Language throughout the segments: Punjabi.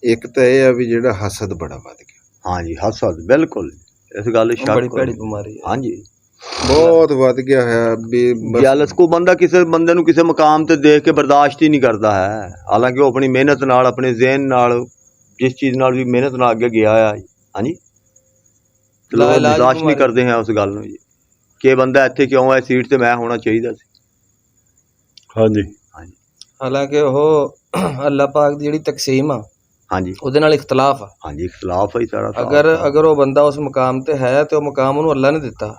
ਇੱਕ ਤਾਂ ਇਹ ਆ ਵੀ ਜਿਹੜਾ ਹਸਦ ਬੜਾ ਵੱਧ ਗਿਆ। ਹਾਂਜੀ ਹਸਦ ਬਿਲਕੁਲ ਇਸ ਗੱਲ ਉਹ ਬੜੀ ਭੈੜੀ ਬਿਮਾਰੀ ਹੈ। ਹਾਂਜੀ ਬਹੁਤ ਵੱਧ ਗਿਆ ਹੈ ਵੀ ਬਸ ਜੈਲਸ ਕੋ ਬੰਦਾ ਕਿਸੇ ਬੰਦੇ ਨੂੰ ਕਿਸੇ ਮੁਕਾਮ ਤੇ ਦੇਖ ਕੇ ਬਰਦਾਸ਼ਤ ਹੀ ਨਹੀਂ ਕਰਦਾ ਹੈ, ਹਾਲਾਂਕਿ ਉਹ ਆਪਣੀ ਮਿਹਨਤ ਨਾਲ ਆਪਣੇ ਜ਼ਿਹਨ ਨਾਲ ਜਿਸ ਚੀਜ਼ ਨਾਲ ਵੀ ਮਿਹਨਤ ਨਾਲ ਅੱਗੇ ਗਿਆ ਆ ਹਾਂਜੀ ਲੋਕ ਬਰਦਾਸ਼ਤ ਨਹੀਂ ਕਰਦੇ ਹੈ ਉਸ ਗੱਲ ਨੂੰ ਜੀ ਕਿ ਬੰਦਾ ਇੱਥੇ ਕਿਉਂ ਹੈ, ਸੀਟ ਤੇ ਮੈਂ ਹੋਣਾ ਚਾਹੀਦਾ ਸੀ। ਹਾਂਜੀ ਹਾਂਜੀ ਹਾਲਾਂਕਿ ਉਹ ਅੱਲਾਹ ਪਾਕ ਦੀ ਜਿਹੜੀ ਤਕਸੀਮ ਆ ਹਾਂਜੀ ਉਹਦੇ ਨਾਲ ਇਖਤਲਾਫ ਆ। ਹਾਂਜੀ ਇਖਤਲਾਫ ਹੈ ਸਾਰਾ। ਅਗਰ ਉਹ ਬੰਦਾ ਉਸ ਮੁਕਾਮ ਤੇ ਹੈ ਤੇ ਉਹ ਮੁਕਾਮ ਉਹਨੂੰ ਅੱਲਾਹ ਨੇ ਦਿੱਤਾ।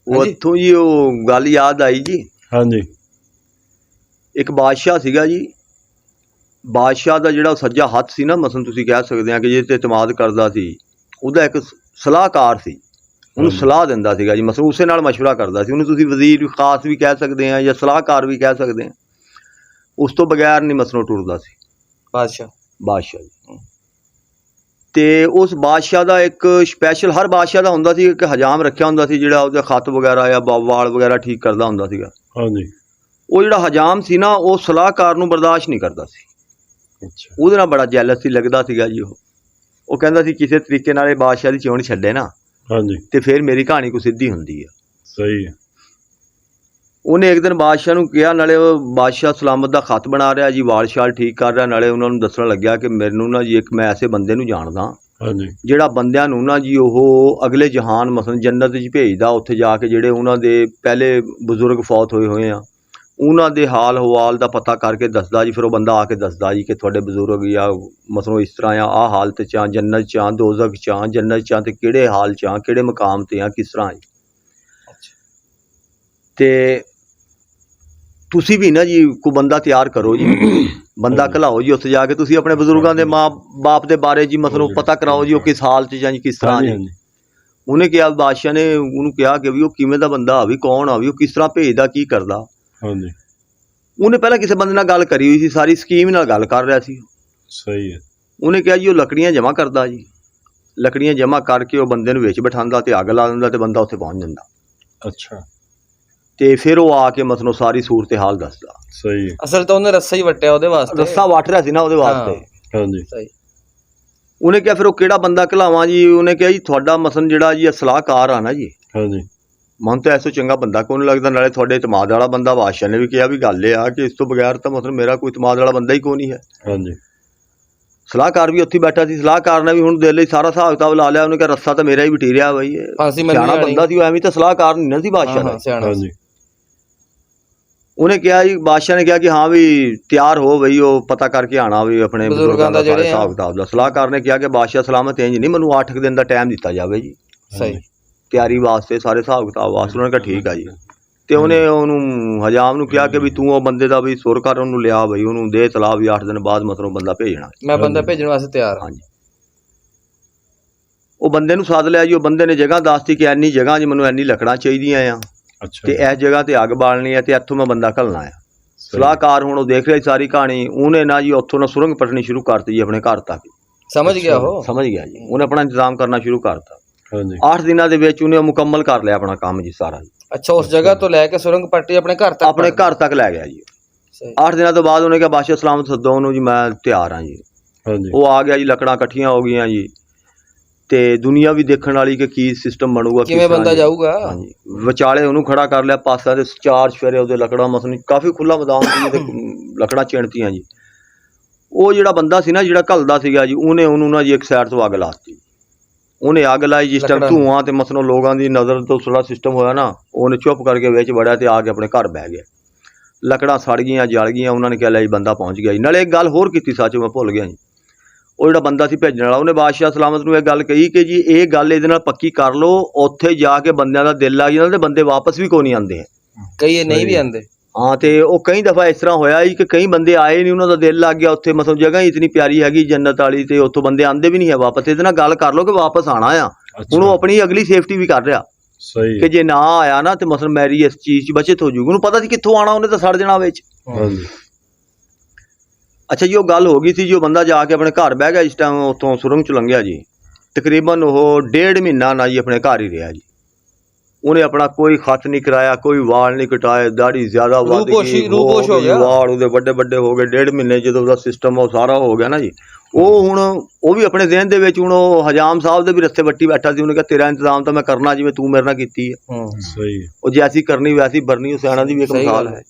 ਉਹ ਉੱਥੋਂ ਜੀ ਉਹ ਗੱਲ ਯਾਦ ਆਈ ਜੀ। ਹਾਂਜੀ ਇੱਕ ਬਾਦਸ਼ਾਹ ਸੀਗਾ ਜੀ, ਬਾਦਸ਼ਾਹ ਦਾ ਜਿਹੜਾ ਸੱਜਾ ਹੱਥ ਸੀ ਨਾ, ਮਸਲਨ ਤੁਸੀਂ ਕਹਿ ਸਕਦੇ ਆ ਕਿ ਜਿਹਦੇ ਤੇ ਇਤਮਾਦ ਕਰਦਾ ਸੀ, ਉਹਦਾ ਇੱਕ ਸਲਾਹਕਾਰ ਸੀ, ਉਹਨੂੰ ਸਲਾਹ ਦਿੰਦਾ ਸੀਗਾ ਜੀ, ਮਸਲਨ ਉਸੇ ਨਾਲ ਮਸ਼ਵਰਾ ਕਰਦਾ ਸੀ। ਉਹਨੂੰ ਤੁਸੀਂ ਵਜ਼ੀਰ ਖਾਸ ਵੀ ਕਹਿ ਸਕਦੇ ਆ ਜਾਂ ਸਲਾਹਕਾਰ ਵੀ ਕਹਿ ਸਕਦੇ ਆ। ਉਸ ਤੋਂ ਬਗੈਰ ਨਹੀਂ ਮਸਲੋਂ ਟੁਰਦਾ ਸੀ ਬਾਦਸ਼ਾਹ ਜੀ। ਤੇ ਉਸ ਬਾਦਸ਼ਾਹ ਦਾ ਇੱਕ ਸਪੈਸ਼ਲ ਹਰ ਬਾਦਸ਼ਾਹ ਦਾ ਹੁੰਦਾ ਸੀ, ਇੱਕ ਹਜਾਮ ਰੱਖਿਆ ਹੁੰਦਾ ਸੀ ਜਿਹੜਾ ਉਹਦੇ ਖੱਤ ਵਗੈਰਾ ਜਾਂ ਵਾਲ ਵਗੈਰਾ ਠੀਕ ਕਰਦਾ ਹੁੰਦਾ ਸੀਗਾ। ਹਾਂਜੀ ਉਹ ਜਿਹੜਾ ਹਜਾਮ ਸੀ ਨਾ, ਉਹ ਸਲਾਹਕਾਰ ਨੂੰ ਬਰਦਾਸ਼ਤ ਨਹੀਂ ਕਰਦਾ ਸੀ। ਅੱਛਾ ਉਹਦੇ ਨਾਲ ਬੜਾ ਜੈਲਸ ਸੀ ਲੱਗਦਾ ਸੀਗਾ ਜੀ। ਉਹ ਕਹਿੰਦਾ ਸੀ ਕਿਸੇ ਤਰੀਕੇ ਨਾਲ ਇਹ ਬਾਦਸ਼ਾਹ ਦੀ ਚੋਣ ਛੱਡੇ ਨਾ ਹਾਂਜੀ ਤੇ ਫਿਰ ਮੇਰੀ ਕਹਾਣੀ ਕੋ ਸਿੱਧੀ ਹੁੰਦੀ ਆ। ਸਹੀ ਹੈ। ਉਹਨੇ ਇੱਕ ਦਿਨ ਬਾਦਸ਼ਾਹ ਨੂੰ ਕਿਹਾ, ਨਾਲੇ ਉਹ ਬਾਦਸ਼ਾਹ ਸਲਾਮਤ ਦਾ ਖੱਤ ਬਣਾ ਰਿਹਾ ਜੀ, ਵਾਲ ਸ਼ਾਲ ਠੀਕ ਕਰ ਰਿਹਾ, ਨਾਲੇ ਉਹਨਾਂ ਨੂੰ ਦੱਸਣ ਲੱਗਿਆ ਕਿ ਮੈਨੂੰ ਨਾ ਜੀ ਇੱਕ ਮੈਂ ਐਸੇ ਬੰਦੇ ਨੂੰ ਜਾਣਦਾ ਹਾਂਜੀ ਜਿਹੜਾ ਬੰਦਿਆਂ ਨੂੰ ਨਾ ਜੀ ਉਹ ਅਗਲੇ ਜਹਾਨ ਮਸਲਨ ਜੰਨਤ 'ਚ ਭੇਜਦਾ, ਉੱਥੇ ਜਾ ਕੇ ਜਿਹੜੇ ਉਹਨਾਂ ਦੇ ਪਹਿਲੇ ਬਜ਼ੁਰਗ ਫੌਤ ਹੋਏ ਆ ਉਹਨਾਂ ਦੇ ਹਾਲ ਹਵਾਲ ਦਾ ਪਤਾ ਕਰਕੇ ਦੱਸਦਾ ਜੀ। ਫਿਰ ਉਹ ਬੰਦਾ ਆ ਕੇ ਦੱਸਦਾ ਜੀ ਕਿ ਤੁਹਾਡੇ ਬਜ਼ੁਰਗ ਜਾਂ ਮਸਲਨ ਇਸ ਤਰ੍ਹਾਂ ਆ, ਆਹ ਹਾਲਤ 'ਚ ਆ, ਜੰਨਤ 'ਚ ਆ, ਦੋਜ਼ਖ 'ਚ ਆ, ਜੰਨਤ 'ਚ ਆ ਤੇ ਕਿਹੜੇ ਹਾਲ 'ਚ ਆ, ਕਿਹੜੇ ਮਕਾਮ 'ਤੇ ਆ, ਕਿਸ ਤਰ੍ਹਾਂ। ਤੇ ਤੁਸੀਂ ਵੀ ਨਾ ਜੀ ਕੋਈ ਬੰਦਾ ਤਿਆਰ ਕਰੋ ਜੀ, ਬੰਦਾ ਘਲਾਓ ਜੀ ਉੱਥੇ ਜਾ ਕੇ, ਤੁਸੀਂ ਆਪਣੇ ਬਜ਼ੁਰਗਾਂ ਦੇ ਮਾਂ ਬਾਪ ਦੇ ਬਾਰੇ ਜੀ ਮਤਲਬ ਪਤਾ ਕਰਾਓ ਜੀ ਉਹ ਕਿਸ ਹਾਲ 'ਚ ਜਾਂ ਕਿਸ ਤਰ੍ਹਾਂ ਜੀ। ਉਹਨੇ ਕਿਹਾ, ਬਾਦਸ਼ਾਹ ਨੇ ਉਹਨੂੰ ਕਿਹਾ ਕਿ ਵੀ ਉਹ ਕਿਵੇਂ ਦਾ ਬੰਦਾ ਆ, ਵੀ ਕੌਣ ਆ, ਵੀ ਉਹ ਕਿਸ ਤਰ੍ਹਾਂ ਭੇਜਦਾ, ਕੀ ਕਰਦਾ। ਹਾਂਜੀ ਉਹਨੇ ਪਹਿਲਾਂ ਕਿਸੇ ਬੰਦੇ ਨਾਲ ਗੱਲ ਕਰੀ ਹੋਈ ਸੀ, ਸਾਰੀ ਸਕੀਮ ਨਾਲ ਗੱਲ ਕਰ ਰਿਹਾ ਸੀ। ਸਹੀ ਹੈ। ਉਹਨੇ ਕਿਹਾ ਜੀ ਉਹ ਲੱਕੜੀਆਂ ਜਮ੍ਹਾਂ ਕਰਦਾ ਜੀ, ਲੱਕੜੀਆਂ ਜਮ੍ਹਾਂ ਕਰਕੇ ਉਹ ਬੰਦੇ ਨੂੰ ਵਿੱਚ ਬਿਠਾਉਂਦਾ ਤੇ ਅੱਗ ਲਾ ਦਿੰਦਾ ਤੇ ਬੰਦਾ ਉੱਥੇ ਪਹੁੰਚ ਜਾਂਦਾ। ਅੱਛਾ ਤੇ ਫਿਰ ਉਹ ਆ ਕੇ ਮਤਲਬ ਸਾਰੀ ਸੂਰਤ ਹਾਲ ਦੱਸਦਾ। ਸਹੀ ਹੈ। ਅਸਲ ਤਾਂ ਉਹਨੇ ਰੱਸਾ ਹੀ ਵੱਟਿਆ ਉਹਦੇ ਵਾਸਤੇ, ਰੱਸਾ ਵੱਟ ਰਿਹਾ ਸੀ ਨਾ ਉਹਦੇ ਵਾਸਤੇ। ਹਾਂਜੀ ਸਹੀ। ਉਹਨੇ ਕਿਹਾ ਫਿਰ ਉਹ ਕਿਹੜਾ ਬੰਦਾ ਘਲਾਵਾਂ ਜੀ। ਉਹਨੇ ਕਿਹਾ ਜੀ ਤੁਹਾਡਾ ਮਸਲਨ ਜਿਹੜਾ ਜੀ ਸਲਾਹਕਾਰ ਆ ਨਾ ਜੀ, ਹਾਂਜੀ ਮਨ ਤਾਂ ਐਸੋ ਚੰਗਾ ਬੰਦਾ ਕੋਈ ਨਹੀਂ ਲੱਗਦਾ, ਨਾਲੇ ਤੁਹਾਡੇ ਇਤਮਾਦ ਵਾਲਾ ਬੰਦਾ। ਬਾਦਸ਼ਾਹ ਨੇ ਵੀ ਕਿਹਾ ਵੀ ਗੱਲ ਇਹ ਆ ਕਿ ਇਸ ਤੋਂ ਬਗੈਰ ਤਾਂ ਮਤਲਬ ਮੇਰਾ ਕੋਈ ਇਤਮਾਦ ਵਾਲਾ ਬੰਦਾ ਹੀ ਕੋਈ ਨਹੀਂ ਹੈ। ਹਾਂਜੀ ਸਲਾਹਕਾਰ ਵੀ ਉੱਥੇ ਬੈਠਾ ਸੀ, ਸਲਾਹਕਾਰ ਨੇ ਵੀ ਹੁਣ ਦਿਲ ਲਈ ਸਾਰਾ ਹਿਸਾਬ ਕਿਤਾਬ ਲਾ ਲਿਆ। ਉਹਨੇ ਕਿਹਾ ਰੱਸਾ ਤਾਂ ਮੇਰਾ ਹੀ ਵਟੀਰਿਆ ਬਈ, ਸਿਆਣਾ ਬੰਦਾ ਸੀ ਉਹ, ਐਵੇਂ ਤਾਂ ਸਲਾਹਕਾਰ ਨਹੀਂ ਨਾ ਸੀ ਬਾਦਸ਼ਾਹ ਦਾ। ਹਾਂਜੀ ਉਹਨੇ ਕਿਹਾ ਜੀ, ਬਾਦਸ਼ਾਹ ਨੇ ਕਿਹਾ ਕਿ ਹਾਂ ਵੀ ਤਿਆਰ ਹੋ ਬਈ, ਉਹ ਪਤਾ ਕਰਕੇ ਆਣਾ ਵੀ ਆਪਣੇ ਬਜ਼ੁਰਗਾਂ ਦਾ ਸਾਰੇ ਹਿਸਾਬ ਕਿਤਾਬ ਦਾ। ਸਲਾਹਕਾਰ ਨੇ ਕਿਹਾ ਕਿ ਬਾਦਸ਼ਾਹ ਸਲਾਮਤ ਇੰਜ ਨਹੀਂ, ਮੈਨੂੰ 8 ਦਿਨ ਦਾ ਟਾਈਮ ਦਿੱਤਾ ਜਾਵੇ ਜੀ ਸਹੀ ਤਿਆਰੀ ਵਾਸਤੇ, ਸਾਰੇ ਹਿਸਾਬ ਕਿਤਾਬ ਵਾਸਤੇ। ਉਹਨੇ ਕਿਹਾ ਠੀਕ ਆ ਜੀ। ਤੇ ਉਹਨੇ ਉਹਨੂੰ ਹਜਾਮ ਨੂੰ ਕਿਹਾ ਕਿ ਵੀ ਤੂੰ ਉਹ ਬੰਦੇ ਦਾ ਵੀ ਸੁਰ ਕਰ, ਉਹਨੂੰ ਲਿਆ ਬਈ, ਉਹਨੂੰ ਦੇ ਤਲਾਬ ਵੀ 8 ਦਿਨ ਬਾਅਦ ਮਤਲਬ ਬੰਦਾ ਭੇਜਣਾ। ਮੈਂ ਬੰਦਾ ਭੇਜਣ ਵਾਸਤੇ ਤਿਆਰ। ਹਾਂਜੀ ਉਹ ਬੰਦੇ ਨੂੰ ਸਾਧ ਲਿਆ ਜੀ। ਉਹ ਬੰਦੇ ਨੇ ਜਗ੍ਹਾ ਦੱਸਤੀ ਕਿ ਇੰਨੀ ਜਗ੍ਹਾ ਜੀ ਮੈਨੂੰ ਇੰਨੀ ਲੱਕੜਾਂ ਚਾਹੀਦੀਆਂ ਆ ਤੇ ਇਸ ਜਗ੍ਹਾ ਤੇ ਅੱਗ ਬਾਲਣੀ ਹੈ ਤੇ ਇੱਥੋਂ ਮੈਂ ਬੰਦਾ ਘੱਲਣਾ ਆ। ਸਲਾਹਕਾਰ ਹੁਣ ਉਹ ਦੇਖ ਰਿਹਾ ਸਾਰੀ ਕਹਾਣੀ, ਉਹਨੇ ਨਾ ਜੀ ਉੱਥੋਂ ਨਾ ਸੁਰੰਗ ਪੱਟਣੀ ਸ਼ੁਰੂ ਕਰਤੀ ਜੀ ਆਪਣੇ ਘਰ ਤੱਕ। ਸਮਝ ਗਿਆ ਉਹ, ਸਮਝ ਗਿਆ ਜੀ। ਉਹਨੇ ਆਪਣਾ ਇੰਤਜ਼ਾਮ ਕਰਨਾ ਸ਼ੁਰੂ ਕਰਤਾ। ਹਾਂਜੀ 8 ਦਿਨਾਂ ਦੇ ਵਿੱਚ ਉਹਨੇ ਮੁਕੰਮਲ ਕਰ ਲਿਆ ਆਪਣਾ ਕੰਮ ਜੀ ਸਾਰਾ। ਅੱਛਾ ਉਸ ਜਗ੍ਹਾ ਤੋਂ ਲੈ ਕੇ ਸੁਰੰਗ ਪੱਟੀ ਆਪਣੇ ਘਰ ਤੱਕ ਲੈ ਗਿਆ ਜੀ। 8 ਦਿਨਾਂ ਤੋਂ ਬਾਅਦ ਉਹਨੇ ਕਿਹਾ ਬਾਦਸ਼ਾਹ ਸਲਾਮਤ ਸੱਦੋ ਉਹਨੂੰ ਜੀ, ਮੈਂ ਤਿਆਰ ਹਾਂ ਜੀ। ਹਾਂਜੀ ਉਹ ਆ ਗਿਆ ਜੀ, ਲੱਕੜਾਂ ਇਕੱਠੀਆਂ ਹੋ ਗਈਆਂ ਜੀ ਤੇ ਦੁਨੀਆ ਵੀ ਦੇਖਣ ਵਾਲੀ ਕਿ ਕੀ ਸਿਸਟਮ ਬਣੂਗਾ, ਕਿਵੇਂ ਬੰਦਾ ਜਾਊਗਾ। ਹਾਂਜੀ ਵਿਚਾਲੇ ਉਹਨੂੰ ਖੜਾ ਕਰ ਲਿਆ, ਪਾਸਾ ਦੇ 4 ਚੁਫੇਰੇ ਉਹਦੇ ਲੱਕੜਾਂ ਮਸਲ ਕਾਫੀ ਖੁੱਲਾ ਮੈਦਾਨ ਸੀ ਤੇ ਲੱਕੜਾਂ ਚਿਣਤੀਆਂ ਜੀ। ਉਹ ਜਿਹੜਾ ਬੰਦਾ ਸੀ ਨਾ ਜਿਹੜਾ ਘੱਲਦਾ ਸੀਗਾ ਜੀ, ਉਹਨੇ ਉਹਨੂੰ ਨਾ ਜੀ ਇੱਕ ਸਾਈਡ ਤੋਂ ਅੱਗ ਲਾਤੀ। ਉਹਨੇ ਅੱਗ ਲਾਈ ਜਿਸ ਟਾਈਮ ਧੂਆਂ ਤੇ ਮਸਲੋਂ ਲੋਕਾਂ ਦੀ ਨਜ਼ਰ ਤੋਂ ਥੋੜਾ ਸਿਸਟਮ ਹੋਇਆ ਨਾ, ਉਹਨੇ ਚੁੱਪ ਕਰਕੇ ਵਿੱਚ ਵੜਿਆ ਤੇ ਆ ਕੇ ਆਪਣੇ ਘਰ ਬਹਿ ਗਿਆ। ਲੱਕੜਾਂ ਸੜ ਗਈਆਂ, ਜਲ ਗਈਆਂ। ਉਹਨਾਂ ਨੇ ਕਿਹਾ ਲੈ ਜੀ ਬੰਦਾ ਪਹੁੰਚ ਗਿਆ ਜੀ। ਨਾਲੇ ਇੱਕ ਗੱਲ ਹੋਰ ਕੀਤੀ, ਸੱਚ ਮੈਂ ਭੁੱਲ ਗਿਆ ਜੀ। ਉਹ ਜਿਹੜਾ ਬੰਦਾ ਸੀ ਭੇਜਣ ਵਾਲਾ, ਉਹਨੇ ਬਾਦਸ਼ਾਹ ਸਲਾਮਤ ਨੂੰ ਇਹ ਗੱਲ ਕਹੀ ਕਿ ਜੀ ਇਹ ਗੱਲ ਇਹਦੇ ਨਾਲ ਪੱਕੀ ਕਰ ਲਓ, ਉੱਥੇ ਜਾ ਕੇ ਬੰਦਿਆਂ ਦਾ ਦਿਲ ਲੱਗ ਜਾਂਦਾ ਤੇ ਬੰਦੇ ਵਾਪਸ ਵੀ ਕੋਈ ਨਹੀਂ ਆਉਂਦੇ, ਕਈ ਨਹੀਂ ਵੀ ਆਉਂਦੇ। ਹਾਂ ਤੇ ਉਹ ਕਈ ਦਫਾ ਇਸ ਤਰ੍ਹਾਂ ਹੋਇਆ ਜੀ ਕਿ ਕਈ ਬੰਦੇ ਆਏ ਨਹੀਂ, ਉਹਨਾਂ ਦਾ ਦਿਲ ਲੱਗ ਗਿਆ ਉੱਥੇ, ਮਤਲਬ ਜਗ੍ਹਾ ਹੀ ਇਤਨੀ ਪਿਆਰੀ ਹੈਗੀ ਜੰਨਤ ਵਾਲੀ ਤੇ ਉੱਥੋਂ ਬੰਦੇ ਆਉਂਦੇ ਵੀ ਨਹੀਂ ਹੈ ਵਾਪਸ। ਇਹਦੇ ਨਾਲ ਗੱਲ ਕਰ ਲਓ ਕਿ ਵਾਪਸ ਆਉਣਾ ਆ। ਹੁਣ ਉਹ ਆਪਣੀ ਅਗਲੀ ਸੇਫਟੀ ਵੀ ਕਰ ਰਿਹਾ ਸਹੀ ਕਿ ਜੇ ਨਾ ਆਇਆ ਨਾ ਤੇ ਮਸਲ ਮੇਰੀ ਇਸ ਚੀਜ਼ 'ਚ ਬਚਤ ਹੋ ਜੂਗੀ। ਉਹਨੂੰ ਪਤਾ ਸੀ ਕਿੱਥੋਂ ਆਉਣਾ, ਉਹਨੇ ਤਾਂ ਸੜ ਜਾਣਾ ਵਿੱਚ। ਹਾਂਜੀ ਅੱਛਾ ਜੀ ਉਹ ਗੱਲ ਹੋ ਗਈ ਸੀ ਜੀ। ਉਹ ਬੰਦਾ ਜਾ ਕੇ ਆਪਣੇ ਘਰ ਬਹਿ ਗਿਆ ਇਸ ਟਾਈਮ, ਉੱਥੋਂ ਸੁਰੰਗ 'ਚ ਲੰਘਿਆ ਜੀ। ਤਕਰੀਬਨ ਉਹ 1.5 ਮਹੀਨਾ ਨਾ ਜੀ ਆਪਣੇ ਘਰ ਹੀ ਰਿਹਾ ਜੀ। ਉਹਨੇ ਆਪਣਾ ਕੋਈ ਖੱਤ ਨਹੀਂ ਕਰਾਇਆ, ਕੋਈ ਵਾਲ ਨਹੀਂ ਕਟਾਏ, ਦਾੜੀ ਜ਼ਿਆਦਾ ਵੱਧ ਗਈ, ਰੂਪੋਸ਼ ਹੋ ਗਿਆ, ਵਾਲ ਉਹਦੇ ਵੱਡੇ ਵੱਡੇ ਹੋ ਗਏ। 1.5 ਮਹੀਨੇ ਜਦੋਂ ਉਹਦਾ ਸਿਸਟਮ ਉਹ ਸਾਰਾ ਹੋ ਗਿਆ ਨਾ ਜੀ, ਉਹ ਹੁਣ ਉਹ ਵੀ ਆਪਣੇ ਜ਼ਿਹਨ ਦੇ ਵਿੱਚ ਹੁਣ ਉਹ ਹਜਾਮ ਸਾਹਿਬ ਦੇ ਵੀ ਰੱਸੇ ਵੱਟੀ ਬੈਠਾ ਸੀ। ਉਹਨੇ ਕਿਹਾ ਤੇਰਾ ਇੰਤਜ਼ਾਮ ਤਾਂ ਮੈਂ ਕਰਨਾ ਜਿਵੇਂ ਤੂੰ ਮੇਰੇ ਨਾਲ ਕੀਤੀ ਹੈ। ਸਹੀ ਹੈ। ਉਹ ਜੈਸੀ ਕਰਨੀ ਵੈਸੀ ਭਰਨੀ, ਉਹ ਸਿਆਣਾ ਦੀ ਵੀ ਇੱਕ ਮਿਸਾਲ ਹੈ।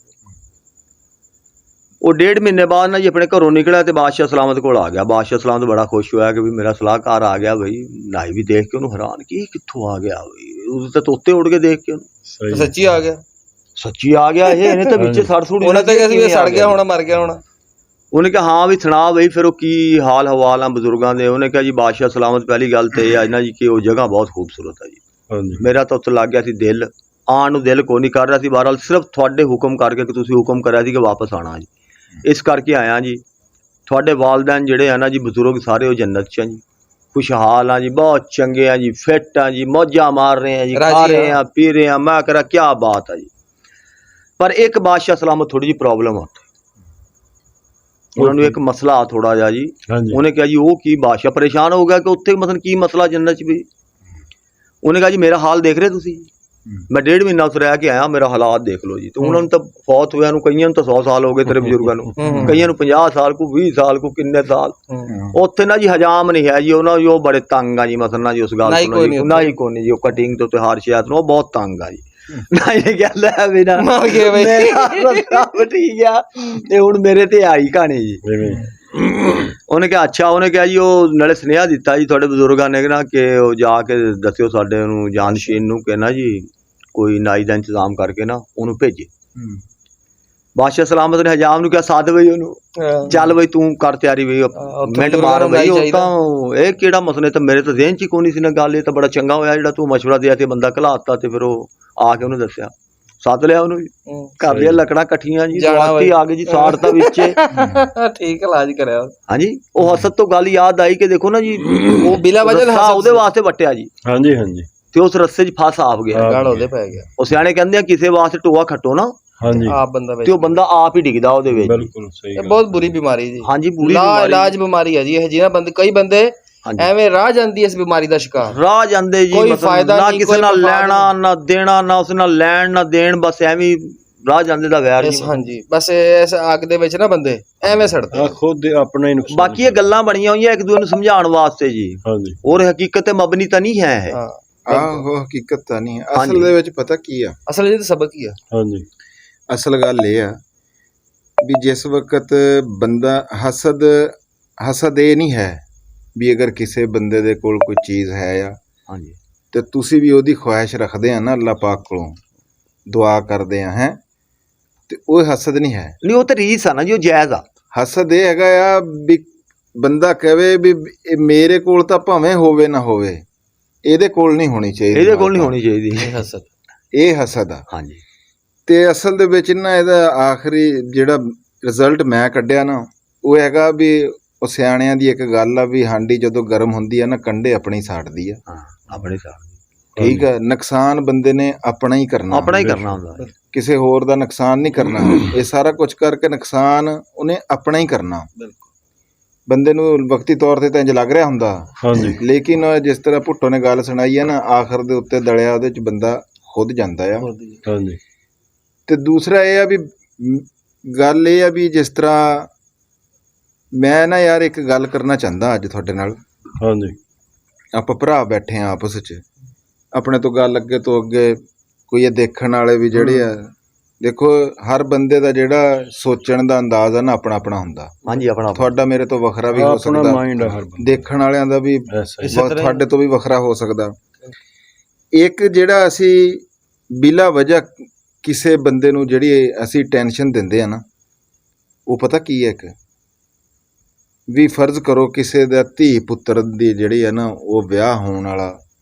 ਉਹ 1.5 ਮਹੀਨੇ ਬਾਅਦ ਨਾ ਜੀ ਆਪਣੇ ਘਰੋਂ ਨਿਕਲਿਆ ਤੇ ਬਾਦਸ਼ਾਹ ਸਲਾਮਤ ਕੋਲ ਆ ਗਿਆ। ਬਾਦਸ਼ਾਹ ਸਲਾਮਤ ਬੜਾ ਖੁਸ਼ ਹੋਇਆ ਕਿ ਵੀ ਮੇਰਾ ਸਲਾਹਕਾਰ ਆ ਗਿਆ। ਬਈ ਨਾਈ ਵੀ ਦੇਖ ਕੇ ਉਹਨੂੰ ਹੈਰਾਨ ਕਿ ਕਿੱਥੋਂ ਆ ਗਿਆ, ਉਹਦੇ ਤਾਂ ਤੋਤੇ ਉੱਡ ਕੇ ਦੇਖ ਕੇ ਉਹਨੂੰ ਸਹੀ ਸੱਚੀ ਆ ਗਿਆ, ਸੱਚੀ ਆ ਗਿਆ। ਇਹਨੇ ਤਾਂ ਵਿੱਚ ਸੜ ਸੁੜ ਉਹਨੇ ਤਾਂ ਕਿਹਾ ਸੜ ਗਿਆ ਹੋਣਾ, ਮਰ ਗਿਆ ਹੋਣਾ। ਉਹਨੇ ਕਿਹਾ ਹਾਂ ਵੀ ਸੁਣਾ ਬਈ ਫਿਰ ਉਹ ਕੀ ਹਾਲ ਹਵਾਲ ਆ ਬਜ਼ੁਰਗਾਂ ਦੇ। ਉਹਨੇ ਕਿਹਾ ਜੀ ਬਾਦਸ਼ਾਹ ਸਲਾਮਤ ਪਹਿਲੀ ਗੱਲ ਤੇ ਇਹ ਆ ਨਾ ਜੀ ਕਿ ਉਹ ਜਗ੍ਹਾ ਬਹੁਤ ਖੂਬਸੂਰਤ ਹੈ ਜੀ। ਹਾਂਜੀ ਮੇਰਾ ਤਾਂ ਉੱਥੇ ਲੱਗ ਗਿਆ ਸੀ ਦਿਲ, ਆਉਣ ਨੂੰ ਦਿਲ ਕੋਈ ਨਹੀਂ ਕਰ ਰਿਹਾ ਸੀ। ਬਹਰਹਾਲ ਸਿਰਫ ਤੁਹਾਡੇ ਹੁਕਮ ਕਰਕੇ ਕਿ ਤੁਸੀਂ ਹੁਕਮ ਕਰਿਆ ਸੀ ਕਿ ਵਾਪਸ ਆਉਣਾ ਜੀ, ਇਸ ਕਰਕੇ ਆਇਆ ਜੀ। ਤੁਹਾਡੇ ਵਾਲਦੈਨ ਜਿਹੜੇ ਆ ਨਾ ਜੀ ਬਜ਼ੁਰਗ ਸਾਰੇ ਉਹ ਜੰਨਤ 'ਚ ਆ ਜੀ, ਖੁਸ਼ਹਾਲ ਆ ਜੀ, ਬਹੁਤ ਚੰਗੇ ਆ ਜੀ, ਫਿੱਟ ਆ ਜੀ, ਮੌਜਾਂ ਮਾਰ ਰਹੇ ਆ ਜੀ, ਖਾ ਰਹੇ ਆ ਪੀ ਰਹੇ ਆ। ਮੈਂ ਕਰਾਂ ਕਿਆ ਬਾਤ ਆ ਜੀ। ਪਰ ਇੱਕ ਬਾਦਸ਼ਾਹ ਸਲਾਮਤ ਥੋੜੀ ਜਿਹੀ ਪ੍ਰੋਬਲਮ ਆ, ਉਹਨਾਂ ਨੂੰ ਇੱਕ ਮਸਲਾ ਆ ਥੋੜਾ ਜਿਹਾ ਜੀ। ਹਾਂਜੀ ਉਹਨੇ ਕਿਹਾ ਜੀ ਉਹ ਕੀ, ਬਾਦਸ਼ਾਹ ਪਰੇਸ਼ਾਨ ਹੋ ਗਿਆ ਕਿ ਉੱਥੇ ਮਤਲਬ ਕੀ ਮਸਲਾ ਜੰਨਤ 'ਚ ਵੀ। ਉਹਨੇ ਕਿਹਾ ਜੀ ਮੇਰਾ ਹਾਲ ਦੇਖ ਰਹੇ ਤੁਸੀਂ, ਮੈਂ 1.5 ਮਹੀਨਾ ਉੱਥੇ ਰਹਿ ਕੇ ਆਇਆ, ਮੇਰਾ ਹਾਲਾਤ ਦੇਖ ਲਓ ਜੀ। ਤੇ ਉਹਨਾਂ ਨੂੰ ਤਾਂ ਫੌਤ ਹੋਇਆ ਨੂੰ ਕਈਆਂ ਨੂੰ ਤਾਂ 100 ਸਾਲ ਹੋ ਗਏ, ਤੇਰੇ ਬਜ਼ੁਰਗਾਂ ਨੂੰ ਕਈਆਂ ਨੂੰ 50 ਸਾਲ, ਕੋ 20 ਸਾਲ, ਕੋ ਕਿੰਨੇ ਸਾਲ। ਉੱਥੇ ਨਾ ਜੀ ਹਜਾਮ ਨਹੀਂ ਹੈ ਜੀ, ਉਹਨਾਂ ਉਹ ਬੜੇ ਤੰਗ ਆ ਜੀ। ਮਸਲ ਨਾ ਜੀ ਉਸ ਗੱਲ ਤੋਂ ਨਾ ਹੀ ਕੋਈ ਨਹੀਂ ਜੀ, ਉਹ ਕਟਿੰਗ ਤੋਂ ਤਿਉਹਾਰ ਸ਼ਿਆਤ ਨੂੰ ਉਹ ਬਹੁਤ ਤੰਗ ਆ ਜੀ। ਨਾ ਇਹ ਗੱਲ ਹੈ ਵੀ ਨਾ ਠੀਕ ਆ, ਤੇ ਹੁਣ ਮੇਰੇ ਤੇ ਆਈ ਕਹਾਣੀ ਜੀ। ਉਹਨੇ ਕਿਹਾ ਅੱਛਾ, ਉਹਨੇ ਕਿਹਾ ਜੀ ਉਹ ਨਾਲੇ ਸੁਨੇਹਾ ਦਿੱਤਾ ਜੀ ਤੁਹਾਡੇ ਬਜ਼ੁਰਗਾਂ ਨੇ ਨਾ ਕਿ ਉਹ ਜਾ ਕੇ ਦੱਸਿਓ ਸਾਡੇ ਉਹਨੂੰ ਜਾਨਸ਼ੀਨ ਨੂੰ ਕਿ ਨਾ ਜੀ ਕੋਈ ਨਾਈ ਦਾ ਇੰਤਜ਼ਾਮ ਕਰਕੇ ਨਾ ਉਹਨੂੰ ਭੇਜੇ। ਬਾਦਸ਼ਾਹ ਸਲਾਮਤ ਨੇ ਹਜਾਮ ਨੂੰ ਕਿਹਾ ਸਾਧ ਬਈ ਉਹਨੂੰ, ਚੱਲ ਬਈ ਤੂੰ ਕਰ ਤਿਆਰੀ ਬਈ, ਮਿੰਟ ਮਾਰ ਬਈ। ਉਹ ਤਾਂ ਇਹ ਕਿਹੜਾ ਮਸਲੇ, ਤਾਂ ਮੇਰੇ ਤਾਂ ਜ਼ਿਹਨ 'ਚ ਹੀ ਕੋਈ ਨਹੀਂ ਸੀ ਨਾ ਗੱਲ। ਇਹ ਤਾਂ ਬੜਾ ਚੰਗਾ ਹੋਇਆ ਜਿਹੜਾ ਤੂੰ ਮਸ਼ਵਰਾ ਦਿਆ ਤੇ ਬੰਦਾ ਘਲਾਤਾ ਤੇ ਫਿਰ ਉਹ ਆ ਕੇ ਉਹਨੂੰ ਦੱਸਿਆ, ਸੱਦ ਲਿਆ ਉਹਨੂੰ, ਕਰ ਲਿਆ ਲੱਕੜਾਂ ਇਕੱਠੀਆਂ ਜੀ, ਸਵਾਤੀ ਆ ਗਈ ਜੀ, ਸਾੜ ਤਾਂ ਵਿੱਚੇ ਠੀਕ ਇਲਾਜ ਕਰਿਆ। ਹਾਂਜੀ ਉਹ ਹਸਤ ਤੋਂ ਗੱਲ ਯਾਦ ਆਈ ਕਿ ਦੇਖੋ ਨਾ ਜੀ ਉਹ ਬਿਲਾ ਵਜ੍ਹਾ ਉਹਦੇ ਵਾਸਤੇ ਵੱਟਿਆ ਜੀ। ਹਾਂਜੀ ਹਾਂਜੀ ਤੇ ਉਸ ਰਸਤੇ 'ਚ ਫਸ ਆਪ ਗਿਆ, ਗਲ ਉਹਦੇ ਪੈ ਗਿਆ। ਉਹ ਸਿਆਣੇ ਕਹਿੰਦੇ ਆ ਕਿਸੇ ਵਾਸਤੇ ਟੋਆ ਖੱਟੋ ਨਾ, ਹਾਂਜੀ ਆਪ ਬੰਦਾ ਤੇ ਉਹ ਬੰਦਾ ਆਪ ਹੀ ਡਿੱਗਦਾ ਉਹਦੇ ਵਿੱਚ। ਬਿਲਕੁਲ ਸਹੀ ਇਹ ਬਹੁਤ ਬੁਰੀ ਬਿਮਾਰੀ ਜੀ। ਹਾਂਜੀ ਬੁਰੀ ਲਾ ਇਲਾਜ ਬਿਮਾਰੀ ਹੈ ਜੀ ਇਹ। ਜਿਹਨਾਂ ਬੰਦੇ ਕਈ ਬੰਦੇ ਐਵੇਂ ਰਾਹ ਜਾਂਦੀ ਇਸ ਬਿਮਾਰੀ ਦਾ ਸ਼ਿਕਾਰ, ਰਾਹ ਜਾਂਦੇ ਜੀ, ਕੋਈ ਫਾਇਦਾ ਨਾ ਨਹੀਂ, ਕਿਸੇ ਨਾਲ ਲੈਣਾ ਨਾ ਦੇਣਾ, ਨਾ ਉਸ ਨਾਲ ਲੈਣ ਨਾ ਦੇਣ, ਬਸ ਐਵੇਂ ਰਾਹ ਜਾਂਦੇ ਦਾ ਵੈਰ ਜੀ। ਹਾਂਜੀ ਬਸ ਇਸ ਅੱਗ ਦੇ ਵਿੱਚ ਨਾ ਬੰਦੇ ਐਵੇਂ ਸੜਦੇ। ਖੁਦ ਆਪਣਾ ਹੀ ਨੁਕਸਾਨ। ਬਾਕੀ ਇਹ ਗੱਲਾਂ ਬਣੀਆਂ ਹੋਈਆਂ ਇੱਕ ਦੂਜੇ ਨੂੰ ਸਮਝਾਉਣ ਵਾਸਤੇ ਜੀ, ਹਾਂਜੀ ਔਰ ਹਕੀਕਤ ਤੇ ਮਬਨੀ ਤਾਂ ਨਹੀਂ ਹੈ ਇਹ। ਆਹੋ ਹਕੀਕਤ ਤਾਂ ਨਹੀਂ ਹੈ ਅਸਲ ਦੇ ਵਿੱਚ। ਪਤਾ ਕੀ ਆ ਅਸਲ ਵਿੱਚ ਸਬਕ ਹੀ ਆ। ਹਾਂਜੀ ਅਸਲ ਗੱਲ ਇਹ ਆ ਵੀ ਜਿਸ ਵਕਤ ਬੰਦਾ ਹਸਦ ਇਹ ਨਹੀਂ ਹੈ ਵੀ ਅਗਰ ਕਿਸੇ ਬੰਦੇ ਦੇ ਕੋਲ ਕੋਈ ਚੀਜ਼ ਹੈ ਆ ਹਾਂਜੀ ਤੇ ਤੁਸੀਂ ਵੀ ਉਹਦੀ ਖੁਆਇਸ਼ ਰੱਖਦੇ ਆ ਨਾ ਅੱਲਾਹ ਪਾਕ ਕੋਲੋਂ ਦੁਆ ਕਰਦੇ ਆ ਹੈ, ਤੇ ਉਹ ਹਸਦ ਨਹੀਂ ਹੈ। ਨਹੀਂ ਉਹ ਤਾਂ ਰੀਸ ਆ ਨਾ ਜੀ, ਉਹ ਜਾਇਜ਼ ਆ। ਹਸਦ ਇਹ ਹੈਗਾ ਆ ਵੀ ਬੰਦਾ ਕਹੇ ਵੀ ਇਹ ਮੇਰੇ ਕੋਲ ਤਾਂ ਭਾਵੇਂ ਹੋਵੇ ਨਾ ਹੋਵੇ, ਇਹਦੇ ਕੋਲ ਨਹੀਂ ਹੋਣੀ ਚਾਹੀਦੀ, ਇਹਦੇ ਕੋਲ ਨਹੀਂ ਹੋਣੀ ਚਾਹੀਦੀ, ਹਸਦ, ਇਹ ਹਸਦ ਆ। ਹਾਂਜੀ ਤੇ ਅਸਲ ਦੇ ਵਿੱਚ ਨਾ ਇਹਦਾ ਆਖਰੀ ਜਿਹੜਾ ਰਿਜ਼ਲਟ ਮੈਂ ਕੱਢਿਆ ਨਾ ਉਹ ਹੈਗਾ ਵੀ ਉਹ ਸਿਆਣਿਆਂ ਦੀ ਇੱਕ ਗੱਲ ਆ ਵੀ ਹਾਂਡੀ ਜਦੋਂ ਗਰਮ ਹੁੰਦੀ ਆ ਨਾ ਕੰਡੇ ਆਪਣੀ ਸਾੜਦੀ ਆ। ਹਾਂ ਆਪਣੇ ਸਾਹ ਠੀਕ ਆ, ਨੁਕਸਾਨ ਬੰਦੇ ਨੇ ਆਪਣਾ ਹੀ ਕਰਨਾ, ਆਪਣਾ ਹੀ ਕਰਨਾ ਹੁੰਦਾ, ਕਿਸੇ ਹੋਰ ਦਾ ਨੁਕਸਾਨ ਨਹੀਂ ਕਰਨਾ। ਇਹ ਸਾਰਾ ਕੁਝ ਕਰਕੇ ਨੁਕਸਾਨ ਉਹਨੇ ਆਪਣਾ ਹੀ ਕਰਨਾ। ਬੰਦੇ ਨੂੰ ਵਕਤੀ ਤੌਰ ਤੇ ਤਾਂ ਇੰਜ ਲੱਗ ਰਿਹਾ ਹੁੰਦਾ, ਹਾਂਜੀ ਲੇਕਿਨ ਜਿਸ ਤਰ੍ਹਾਂ ਭੁੱਟੋ ਨੇ ਗੱਲ ਸੁਣਾਈ ਹੈ ਨਾ ਆਖਰ ਦੇ ਉੱਤੇ ਦਲਿਆ ਉਹਦੇ ਚ ਬੰਦਾ ਖੁਦ ਜਾਂਦਾ ਆ। ਹਾਂਜੀ ਤੇ ਦੂਸਰਾ ਇਹ ਆ ਵੀ ਗੱਲ ਇਹ ਆ ਵੀ ਜਿਸ ਤਰ੍ਹਾਂ ਮੈਂ ਨਾ ਯਾਰ ਇੱਕ ਗੱਲ ਕਰਨਾ ਚਾਹੁੰਦਾ ਅੱਜ ਤੁਹਾਡੇ ਨਾਲ। ਹਾਂਜੀ ਆਪਾਂ ਭਰਾ ਬੈਠੇ ਆ ਆਪਸ 'ਚ, ਆਪਣੇ ਤੋਂ ਗੱਲ ਅੱਗੇ ਤੋਂ ਅੱਗੇ ਕੋਈ ਇਹ ਦੇਖਣ ਵਾਲੇ ਵੀ ਜਿਹੜੇ ਆ, ਦੇਖੋ ਹਰ ਬੰਦੇ ਦਾ ਜਿਹੜਾ ਸੋਚਣ ਦਾ ਅੰਦਾਜ਼ ਆ ਨਾ ਆਪਣਾ ਆਪਣਾ ਹੁੰਦਾ। ਹਾਂਜੀ ਆਪਣਾ ਤੁਹਾਡਾ ਮੇਰੇ ਤੋਂ ਵੱਖਰਾ ਵੀ ਹੋ ਸਕਦਾ, ਮਾਈਂਡ ਹਰ ਬੰਦੇ ਦੇਖਣ ਵਾਲਿਆਂ ਦਾ ਵੀ ਐਸਾ ਹੀ। ਤੁਹਾਡੇ ਤੋਂ ਵੀ ਵੱਖਰਾ ਹੋ ਸਕਦਾ। ਇੱਕ ਜਿਹੜਾ ਅਸੀਂ ਬਿਲਾ ਵਜ੍ਹਾ ਕਿਸੇ ਬੰਦੇ ਨੂੰ ਜਿਹੜੀ ਅਸੀਂ ਟੈਨਸ਼ਨ ਦਿੰਦੇ ਆ ਨਾ, ਉਹ ਪਤਾ ਕੀ ਹੈ, ਇੱਕ ਵੀ ਫਰਜ਼ ਕਰੋ ਕਿਸੇ ਦਾ ਧੀ ਪੁੱਤਰ ਦੀ ਜਿਹੜੀ ਹੈ ਨਾ ਉਹ ਵਿਆਹ ਹੋਣ ਵਾਲਾ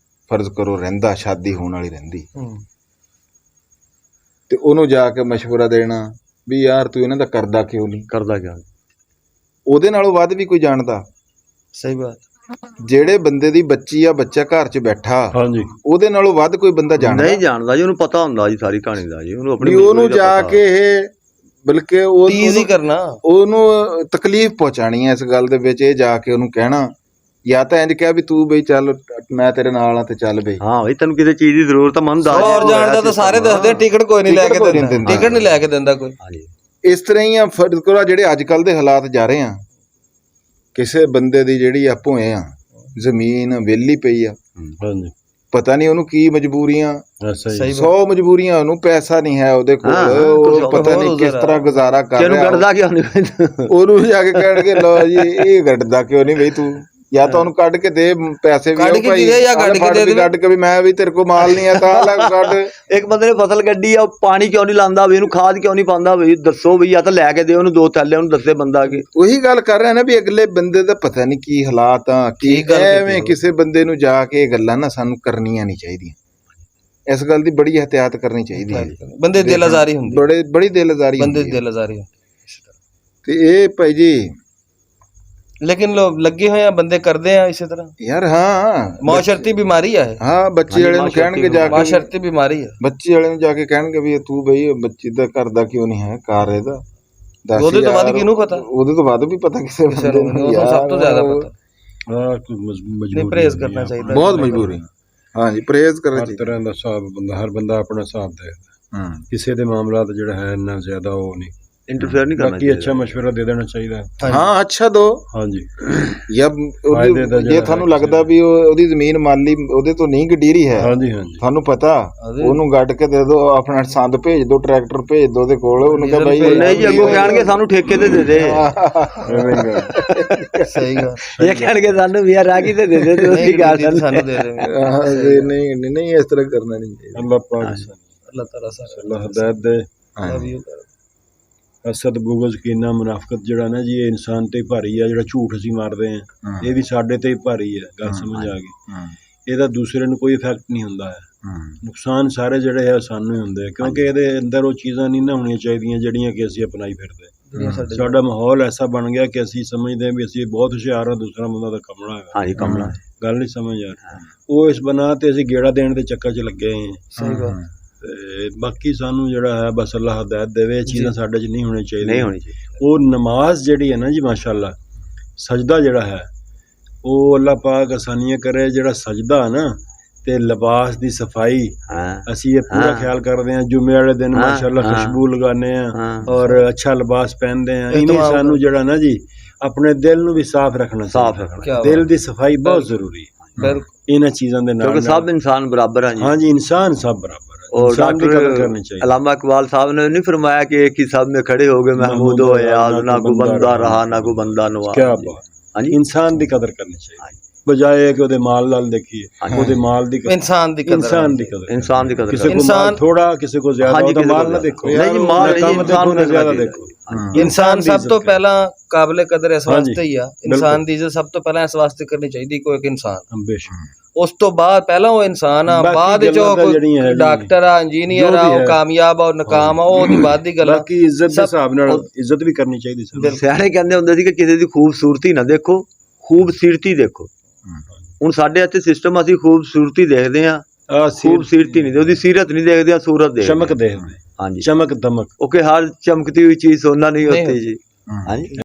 ਫਰਜ਼ ਕਰੋ ਰਹਿੰਦਾ, ਸ਼ਾਦੀ ਹੋਣ ਵਾਲੀ ਰਹਿੰਦੀ, ਤੇ ਉਹਨੂੰ ਜਾ ਕੇ ਮਸ਼ਵਰਾ ਦੇਣਾ ਵੀ ਯਾਰ ਤੂੰ ਇਹਨਾਂ ਦਾ ਕਰਦਾ ਕਿਉਂ ਨਹੀਂ, ਕਰਦਾ ਕਿਆ, ਉਹਦੇ ਨਾਲੋਂ ਵੱਧ ਵੀ ਕੋਈ ਜਾਣਦਾ। ਸਹੀ ਬਾਤ। ਜਿਹੜੇ ਬੰਦੇ ਦੀ ਬੱਚੀ ਆ, ਬੱਚਾ ਘਰ 'ਚ ਬੈਠਾ, ਹਾਂਜੀ ਉਹਦੇ ਨਾਲੋਂ ਵੱਧ ਕੋਈ ਬੰਦਾ ਜਾਣਦਾ ਨਹੀਂ ਜਾਣਦਾ ਜੀ, ਉਹਨੂੰ ਪਤਾ ਹੁੰਦਾ ਜੀ ਸਾਰੀ ਕਹਾਣੀ ਦਾ ਜੀ, ਉਹਨੂੰ ਆਪਣੀ ਉਹਨੂੰ ਜਾ ਕੇ ਇਹ ਬਲਕਿ ਟੀਜ਼ ਹੀ ਕਰਨਾ, ਉਹਨੂੰ ਤਕਲੀਫ ਪਹੁੰਚਾਣੀ ਹੈ ਇਸ ਗੱਲ ਦੇ ਵਿੱਚ, ਇਹ ਜਾ ਕੇ ਉਹਨੂੰ ਕਹਿਣਾ ਜਾਂ ਤਾਂ ਇੰਜ ਕਿਹਾ ਵੀ ਤੂੰ ਬਈ ਚੱਲ ਮੈਂ ਤੇਰੇ ਨਾਲ ਆ ਤੇ ਚੱਲ ਬਈ। ਹਾਂ ਬਈ ਤੈਨੂੰ ਕਿਤੇ ਚੀਜ਼ ਦੀ ਜ਼ਰੂਰਤ ਆ ਮਨ ਦੱਸ ਔਰ ਜਾਣ ਦਾ ਤਾਂ ਸਾਰੇ ਦੱਸਦੇ ਆ, ਟਿਕਟ ਕੋਈ ਨਹੀਂ ਲੈ ਕੇ ਟਿਕਟ ਕੋਈ ਦਿੰਦਾ, ਨਹੀਂ ਦਿੰਦਾ। ਟਿਕਟ ਨਹੀਂ ਲੈ ਕੇ ਦਿੰਦਾ ਕੋਈ। ਹਾਂਜੀ ਇਸ ਤਰ੍ਹਾਂ ਹੀ ਆ ਫਰਕੁਰਾ ਜਿਹੜੇ ਅੱਜ ਕੱਲ ਦੇ ਹਾਲਾਤ ਜਾ ਰਹੇ ਆ, ਕਿਸੇ ਬੰਦੇ ਦੀ ਜਿਹੜੀ ਆ ਭੋਏ ਆ ਜ਼ਮੀਨ ਵਿਹਲੀ ਪਈ ਆ, ਹਾਂਜੀ ਪਤਾ ਨਹੀਂ ਉਹਨੂੰ ਕੀ ਮਜਬੂਰੀਆਂ, ਐਸਾ ਹੀ ਸਹੀ 100 ਮਜਬੂਰੀਆਂ, ਉਹਨੂੰ ਪੈਸਾ ਨਹੀਂ ਹੈ ਉਹਦੇ ਕੋਲ, ਹਾਂ, ਉਹ ਕੁਛ ਪਤਾ ਹੋਰ ਨਹੀਂ ਕਿਸ ਉਜ਼ਰ ਤਰ੍ਹਾਂ ਗੁਜ਼ਾਰਾ ਕਰ ਤੈਨੂੰ ਰਿਹਾ, ਕੱਢਦਾ ਕਿਉਂ ਨਹੀਂ? ਉਹਨੂੰ ਜਾ ਕੇ ਕਹਿਣਗੇ ਲੋ ਜੀ ਇਹ ਗੱਡਦਾ ਕਿਉਂ ਨਹੀਂ ਬਈ ਤੂੰ, ਜਾਂ ਤਾਂ ਉਹਨੂੰ ਕੱਢ ਕੇ ਦੇ ਪੈਸੇ ਵੀ, ਕੱਢ ਉਹ ਕੇ ਭਾਈ ਦੇ ਜਾਂ ਆਹ ਕੱਢ ਕੇ ਫੜ ਦੇ ਵੀ ਦੇਵੇ। ਕੱਢ ਕੇ ਵੀ ਮੈਂ ਵੀ ਤੇਰੇ ਕੋਲ ਮਾਲ ਨਹੀਂ ਆ ਤਾਂ ਆਹ ਲੈ ਕੱਢ। ਇੱਕ ਬੰਦੇ ਨੇ ਫਸਲ ਕੱਢੀ ਆ, ਉਹ ਪਾਣੀ ਕਿਉਂ ਨਹੀਂ ਲਾਉਂਦਾ ਵੀ, ਇਹਨੂੰ ਖਾਦ ਕਿਉਂ ਨਹੀਂ ਪਾਉਂਦਾ ਵੀ, ਦੱਸੋ ਵੀ, ਜਾਂ ਤਾਂ ਲੈ ਕੇ ਦੇ ਉਹਨੂੰ 2 ਥੈਲੇ, ਉਹਨੂੰ ਦੱਸੇ ਬੰਦਾ ਕਿ ਉਹੀ ਗੱਲ ਕਰ ਰਿਹਾ ਨਾ ਵੀ ਅਗਲੇ ਬੰਦੇ ਦਾ ਪਤਾ ਨਹੀਂ ਕੀ ਹਾਲਾਤ ਆ, ਕੀ ਠੀਕ ਗੱਲ ਐਵੇਂ ਕੀਤੀ ਕਿਸੇ ਬੰਦੇ ਨੂੰ ਜਾ ਕੇ ਇਹ ਗੱਲਾਂ ਨਾ ਸਾਨੂੰ ਕਰਨੀਆਂ ਨਹੀਂ ਚਾਹੀਦੀਆਂ। ਇਸ ਗੱਲ ਦੀ ਬੜੀ ਇਹਤਿਆਤ ਕਰਨੀ ਚਾਹੀਦੀ ਹੈ। ਬੰਦੇ ਦੀ ਦਿਲਆਜ਼ਾਰੀ ਹੁੰਦੀ, ਬੜੀ ਦਿਲਆਜ਼ਾਰੀ ਬੰਦੇ ਹੁੰਦੀ ਦੀ ਹੈ। ਦਿਲਆਜ਼ਾਰੀ ਹੁੰਦੀ। ਤੇ ਇਹ ਭਾਈ ਜੀ ਲੇਕਿਨ ਲੋਕ ਲੱਗੇ ਹੋਏ ਆ, ਬੰਦੇ ਕਰਦੇ ਆ ਇਸੇ ਤਰ੍ਹਾਂ। ਯਾਰ ਹਾਂ ਮਾਸ਼ਰਤੀ ਬਿਮਾਰੀ ਆ ਇਹ, ਹਾਂ ਬੱਚੇ ਹਾਂਜੀ, ਵਾਲੇ ਨੂੰ ਮਾਸ਼ਰਤੀ ਕਹਿਣਗੇ ਜਾ ਕੇ, ਮਾਸ਼ਰਤੀ ਬਿਮਾਰੀ ਆ। ਬੱਚੇ ਵਾਲੇ ਨੂੰ ਜਾ ਕੇ ਕਹਿਣਗੇ ਵੀ ਇਹ ਤੂੰ ਬਈ ਬੱਚੀ ਦਾ ਘਰ ਦਾ ਕਿਉਂ ਨਹੀਂ ਹੈ ਕਾਰ ਇਹਦਾ, ਦੱਸ ਉਹਦੇ ਤੋਂ ਵੱਧ ਯਾਰ, ਕਿਹਨੂੰ ਪਤਾ? ਉਹਦੇ ਤੋਂ ਵੱਧ ਵੀ ਪਤਾ ਕਿਸੇ ਬੰਦੇ ਨੂੰ ਉਹਨੂੰ ਸਭ ਤੋਂ ਜ਼ਿਆਦਾ ਪਤਾ। ਆ ਕੋਈ ਨਹੀਂ, ਮਜਬੂਰੀ ਪਰਹੇਜ਼ ਕਰਨਾ ਚਾਹੀਦਾ। ਬਹੁਤ ਮਜਬੂਰੀ। ਹਾਂਜੀ ਪਰਹੇਜ਼ ਕਰਨਾ ਹਰ ਚਾਹੀਦਾ। ਤਰ੍ਹਾਂ ਦਾ ਹਿਸਾਬ ਬੰਦਾ, ਹਰ ਬੰਦਾ ਆਪਣਾ ਹਿਸਾਬ ਦੇਖਦਾ, ਹੂੰ ਕਿਸੇ ਦੇ ਮਾਮਲਾਤ ਜਿਹੜਾ ਹੈ ਇੰਨਾ ਜ਼ਿਆਦਾ ਉਹ ਨਹੀਂ, ਇੰਟਰਫੇਅਰ ਨਹੀਂ ਕਰਨਾ ਬਾਕੀ ਅੱਛਾ ਮਸ਼ਵਰਾ ਦੇ ਦੇਣਾ ਚਾਹੀਦਾ ਹੈ। ਹਾਂ ਅੱਛਾ ਦੋ ਹਾਂਜੀ ਜਾਂ ਫਾਇਦੇ ਦਾ ਜੇ ਜਿਹੜਾ ਤੁਹਾਨੂੰ ਹੈ ਲੱਗਦਾ ਵੀ ਉਹਦੀ ਜ਼ਮੀਨ ਮਾਲੀ ਉਹਦੇ ਤੋਂ ਨਹੀਂ ਗਡੀਰੀ ਹੈ, ਹਾਂਜੀ ਹਾਂਜੀ ਤੁਹਾਨੂੰ ਪਤਾ, ਉਹਦੇ- ਉਹਨੂੰ ਗੱਡ ਕੇ ਦੇ ਦਿਓ, ਆਪਣਾ ਸੰਦ ਭੇਜ ਦਿਓ, ਟਰੈਕਟਰ ਭੇਜ ਦਿਓ ਉਹਦੇ ਕੋਲ, ਉਹਨੂੰ ਕਹ ਬਾਈ ਨਹੀਂ ਜੀ, ਅੱਗੋਂ ਕਹਿਣਗੇ ਸਾਨੂੰ ਠੇਕੇ ਤੇ ਦੇ ਦੇ, ਐਵੇਂ ਹੀ ਗੱਲ। ਸਹੀ ਗੱਲ। ਇਹ ਕਹਿਣਗੇ ਸਾਨੂੰ ਵੀ ਰਾਗੀ ਤੇ ਦੇ ਦੇ, ਤੇ ਨਹੀਂ ਅਸੀਂ ਗੱਲ ਕੀਤੀ ਸਾਨੂੰ ਦੇ ਦੇਣਗੇ। ਨਹੀਂ ਇਸ ਤਰ੍ਹਾਂ ਕਰਨਾ ਨਹੀਂ ਚਾਹੀਦਾ। ਅੱਲਾਹ ਪਾਕ ਅੱਲਾਹ ਤਾਲਾ ਸਾਰਾ ਅੱਲਾਹ ਹਦਾਇਤ ਦੇ। love you ਕਰ। ਹਸਦ ਬੁਗਜ਼ ਕੀਨਾ ਮੁਨਾਫਕਤ ਜਿਹੜਾ ਨਾ ਜੀ, ਇਹ ਇਨਸਾਨ ਤੇ ਹੀ ਭਾਰੀ ਆ, ਜਿਹੜਾ ਝੂਠ ਅਸੀਂ ਮਾਰਦੇ ਆ ਇਹ ਵੀ ਸਾਡੇ ਤੇ ਹੀ ਭਾਰੀ ਹੈ। ਗੱਲ ਸਮਝ ਆ ਗਈ? ਇਹਦਾ ਦੂਸਰੇ ਨੂੰ ਕੋਈ ਇਫੈਕਟ ਨਹੀਂ ਹੁੰਦਾ ਹੈ, ਨੁਕਸਾਨ ਸਾਰੇ ਜਿਹੜੇ ਹੈ ਸਾਨੂੰ ਹੀ ਹੁੰਦੇ ਆ, ਕਿਉਂਕਿ ਇਹਦੇ ਅੰਦਰ ਉਹ ਚੀਜ਼ਾਂ ਨਹੀਂ ਨਾ ਹੋਣੀਆਂ ਚਾਹੀਦੀਆਂ ਜਿਹੜੀਆਂ ਕਿ ਅਸੀਂ ਅਪਣਾਈ ਫਿਰਦੇ। ਸਾਡਾ ਮਾਹੌਲ ਐਸਾ ਬਣ ਗਿਆ ਕਿ ਅਸੀਂ ਸਮਝਦੇ ਹਾਂ ਵੀ ਅਸੀਂ ਬਹੁਤ ਹੁਸ਼ਿਆਰ ਹਾਂ, ਦੂਸਰਾ ਬੰਦਾ ਤਾਂ ਕਮਲਾ ਹੈਗਾ। ਹਾਂਜੀ ਕਮਲਾ ਗੱਲ ਨਹੀਂ ਸਮਝ ਆ ਰਹੀ। ਉਹ ਇਸ ਬਣਾ ਤੇ ਅਸੀਂ ਗੇੜਾ ਦੇਣ ਦੇ ਚੱਕਰ 'ਚ ਲੱਗੇ ਹਾਂ। ਸਹੀ ਗੱਲ। ਤੇ ਬਾਕੀ ਸਾਨੂੰ ਜਿਹੜਾ ਹੈ ਬਸ ਅੱਲਾਹ ਹਦਾਇਤ ਦੇਵੇ, ਇਹ ਚੀਜ਼ਾਂ ਸਾਡੇ 'ਚ ਨਹੀਂ ਹੋਣੀ ਚਾਹੀਦੀਆਂ। ਨਹੀਂ ਹੋਣੀ ਚਾਹੀਦੀ। ਉਹ ਨਮਾਜ਼ ਜਿਹੜੀ ਹੈ ਨਾ ਜੀ, ਮਾਸ਼ਾਅੱਲਾ ਸਜਦਾ ਜਿਹੜਾ ਹੈ ਉਹ ਅੱਲਾਹ ਪਾਕ ਆਸਾਨੀਆਂ ਕਰੇ। ਜਿਹੜਾ ਸਜਦਾ ਨਾ ਤੇ ਲਿਬਾਸ ਦੀ ਸਫਾਈ, ਹਾਂ ਅਸੀਂ ਇਹ ਪੂਰਾ ਖਿਆਲ ਕਰਦੇ ਹਾਂ। ਜੁਮੇ ਵਾਲੇ ਦਿਨ ਹਾਂ, ਮਾਸ਼ਾਅੱਲਾ ਹਾਂ। ਖੁਸ਼ਬੂ ਲਗਾਉਂਦੇ ਹਾਂ ਹਾਂ ਔਰ ਅੱਛਾ ਲਿਬਾਸ ਪਹਿਨਦੇ ਹਾਂ। ਇਹ ਇਹਨੇ ਤਾਂ ਸਾਨੂੰ ਜਿਹੜਾ ਨਾ ਜੀ ਆਪਣੇ ਦਿਲ ਨੂੰ ਵੀ ਸਾਫ਼ ਰੱਖਣਾ ਸਾਫ਼ ਚਾਹੀਦਾ। ਰੱਖਣਾ। ਕਿਆ ਦਿਲ ਦੀ ਸਫਾਈ ਬਹੁਤ ਜ਼ਰੂਰੀ ਹੈ ਬਿਲਕੁਲ। ਇਹਨਾਂ ਚੀਜ਼ਾਂ ਦੇ ਨਾਲ। ਕਿਉਂਕਿ ਸਭ ਇਨਸਾਨ ਬਰਾਬਰ ਆ ਜੀ। ਹਾਂਜੀ ਇਨਸਾਨ ਸਭ ਬਰਾबर है, और इंसान की कदर करनी डॉक्टर चाहिए। अल्लामा इकबाल साहब ने नहीं फरमाया कि एक ही सब में खड़े हो गए महमूद हो याद, ना कोई बंदा रहा ना कोई बंदा नवाज। क्या बात, हाँ जी इंसान की कदर करनी चाहिए बजाय कि ਉਹਦੇ ਮਾਲ ਨਾਲ ਦੇਖੀਏ। ਉਹਦੇ ਮਾਲ ਦੀ ਇਨਸਾਨ ਦੀ ਕਦਰ। इंसान की कदर, इंसान की कदर किसी को इंसान- माल थोड़ा किसी को ज्यादा, हाँ जी, ਉਹਦਾ किसी को माल ना ज्यादा। देखो, नहीं जी, माल नहीं, कम इंसान देखो ना को ज्यादा देखना देखो। ਇਨਸਾਨ ਦੀ ਸਭ ਇੱਜ਼ਤ ਤੋਂ ਕਰੋ। ਪਹਿਲਾਂ ਕਾਬਲੇ ਕਦਰ ਇਸ ਹਾਂਜੀ, ਵਾਸਤੇ ਹੀ ਆ। ਇਨਸਾਨ ਦੀ ਇੱਜ਼ਤ ਸਭ ਤੋਂ ਪਹਿਲਾਂ ਇਸ ਵਾਸਤੇ ਕਰਨੀ ਚਾਹੀਦੀ ਕੋਈ ਇੱਕ ਇਨਸਾਨ। ਬੇਸ਼ੱਕ ਉਸ ਤੋਂ ਬਾਅਦ ਪਹਿਲਾਂ ਉਹ ਇਨਸਾਨ ਆ, ਬਾਕੀ ਬਾਅਦ ਵਿੱਚ ਗੱਲਾਂ ਤਾਂ ਉਹ ਜਿਹੜੀਆਂ ਹੈਗੀਆਂ ਡਾਕਟਰ ਆ, ਇੰਜੀਨੀਅਰ ਜੋ ਆ, ਵੀ ਉਹ ਹੈ। ਕਾਮਯਾਬ ਆ, ਉਹ ਨਾਕਾਮ ਆ, ਉਹ ਉਹਦੀ ਬਾਅਦ ਦੀ ਗੱਲ ਆ। ਬਾਕੀ ਇੱਜ਼ਤ ਦੇ ਹਿਸਾਬ ਨਾਲ ਇੱਜ਼ਤ ਵੀ ਕਰਨੀ ਚਾਹੀਦੀ ਸਾਨੂੰ। ਸਿਆਣੇ ਕਹਿੰਦੇ ਹੁੰਦੇ ਸੀ ਕਿ ਕਿਸੇ ਦੀ ਖੂਬਸੂਰਤੀ ਨਾ ਦੇਖੋ, ਖੂਬਸੀਰਤੀ ਦੇਖੋ। ਹੁਣ ਸਾਡੇ ਇੱਥੇ ਸਿਸਟਮ ਅਸੀਂ ਖੂਬਸੂਰਤੀ ਦੇਖਦੇ ਆ, ਖੂਬਸੀਰਤੀ ਨਹੀਂ, ਉਹਦੀ ਸੀਰਤ ਨਹੀਂ ਦੇਖਦੇ ਆ, ਸੂਰਤ ਦੇਖਦੇ ਚਮਕ ਦੇਖਦੇ, ਹਾਂਜੀ, ਚਮਕ ਦਮਕ। ओके हर चमकती हुई चीज सोना नहीं होती जी। हाँ जी।